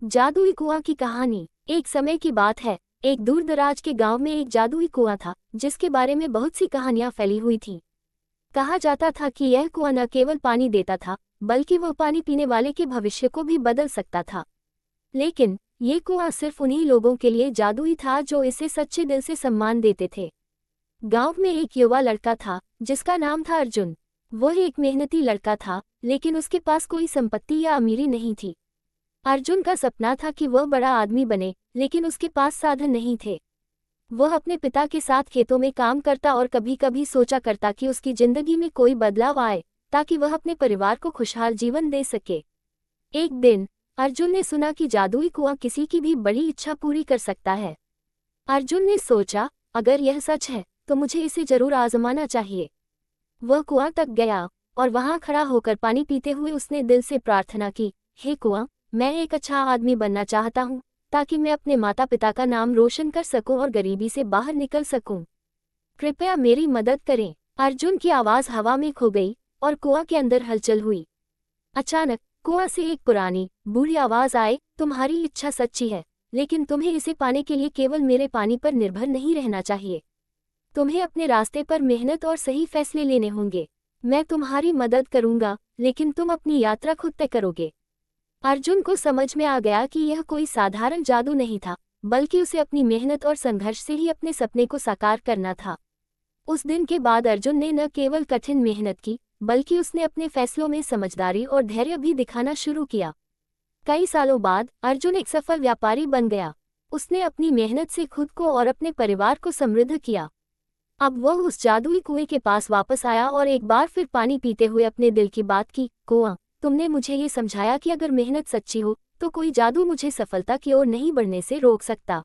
जादुई कुआं की कहानी। एक समय की बात है, एक दूर दराज के गांव में एक जादुई कुआं था जिसके बारे में बहुत सी कहानियां फैली हुई थीं। कहा जाता था कि यह कुआं न केवल पानी देता था, बल्कि वह पानी पीने वाले के भविष्य को भी बदल सकता था। लेकिन ये कुआं सिर्फ उन्हीं लोगों के लिए जादुई था जो इसे सच्चे दिल से सम्मान देते थे। गांव में एक युवा लड़का था जिसका नाम था अर्जुन। वह एक मेहनती लड़का था, लेकिन उसके पास कोई संपत्ति या अमीरी नहीं थी। अर्जुन का सपना था कि वह बड़ा आदमी बने, लेकिन उसके पास साधन नहीं थे। वह अपने पिता के साथ खेतों में काम करता और कभी कभी सोचा करता कि उसकी जिंदगी में कोई बदलाव आए, ताकि वह अपने परिवार को खुशहाल जीवन दे सके। एक दिन अर्जुन ने सुना कि जादुई कुआं किसी की भी बड़ी इच्छा पूरी कर सकता है। अर्जुन ने सोचा, अगर यह सच है तो मुझे इसे जरूर आजमाना चाहिए। वह कुआं तक गया और वहां खड़ा होकर पानी पीते हुए उसने दिल से प्रार्थना की, हे कुआं, मैं एक अच्छा आदमी बनना चाहता हूँ, ताकि मैं अपने माता पिता का नाम रोशन कर सकूं और गरीबी से बाहर निकल सकूं। कृपया मेरी मदद करें। अर्जुन की आवाज हवा में खो गई और कुआं के अंदर हलचल हुई। अचानक कुआं से एक पुरानी बूढ़ी आवाज आई, तुम्हारी इच्छा सच्ची है, लेकिन तुम्हें इसे पाने के लिए केवल मेरे पानी पर निर्भर नहीं रहना चाहिए। तुम्हें अपने रास्ते पर मेहनत और सही फैसले लेने होंगे। मैं तुम्हारी मदद करूंगा, लेकिन तुम अपनी यात्रा खुद तय करोगे। अर्जुन को समझ में आ गया कि यह कोई साधारण जादू नहीं था, बल्कि उसे अपनी मेहनत और संघर्ष से ही अपने सपने को साकार करना था। उस दिन के बाद अर्जुन ने न केवल कठिन मेहनत की, बल्कि उसने अपने फैसलों में समझदारी और धैर्य भी दिखाना शुरू किया। कई सालों बाद अर्जुन एक सफल व्यापारी बन गया। उसने अपनी मेहनत से खुद को और अपने परिवार को समृद्ध किया। अब वह उस जादुई कुएं के पास वापस आया और एक बार फिर पानी पीते हुए अपने दिल की बात की, कुआं, तुमने मुझे ये समझाया कि अगर मेहनत सच्ची हो तो कोई जादू मुझे सफलता की ओर नहीं बढ़ने से रोक सकता।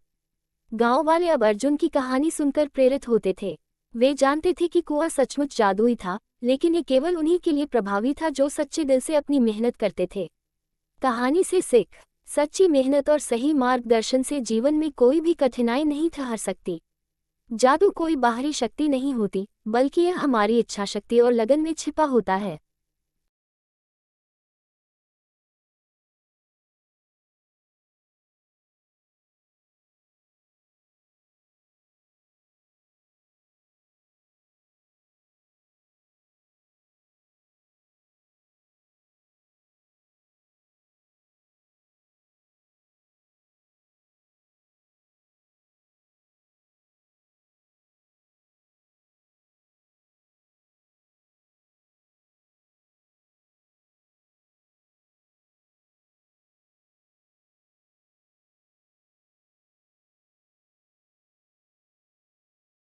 गांव वाले अब अर्जुन की कहानी सुनकर प्रेरित होते थे। वे जानते थे कि कुआं सचमुच जादुई था, लेकिन ये केवल उन्हीं के लिए प्रभावी था जो सच्चे दिल से अपनी मेहनत करते थे। कहानी से सीख, सच्ची मेहनत और सही मार्गदर्शन से जीवन में कोई भी कठिनाई नहीं ठहर सकती। जादू कोई बाहरी शक्ति नहीं होती, बल्कि यह हमारी इच्छा शक्ति और लगन में छिपा होता है।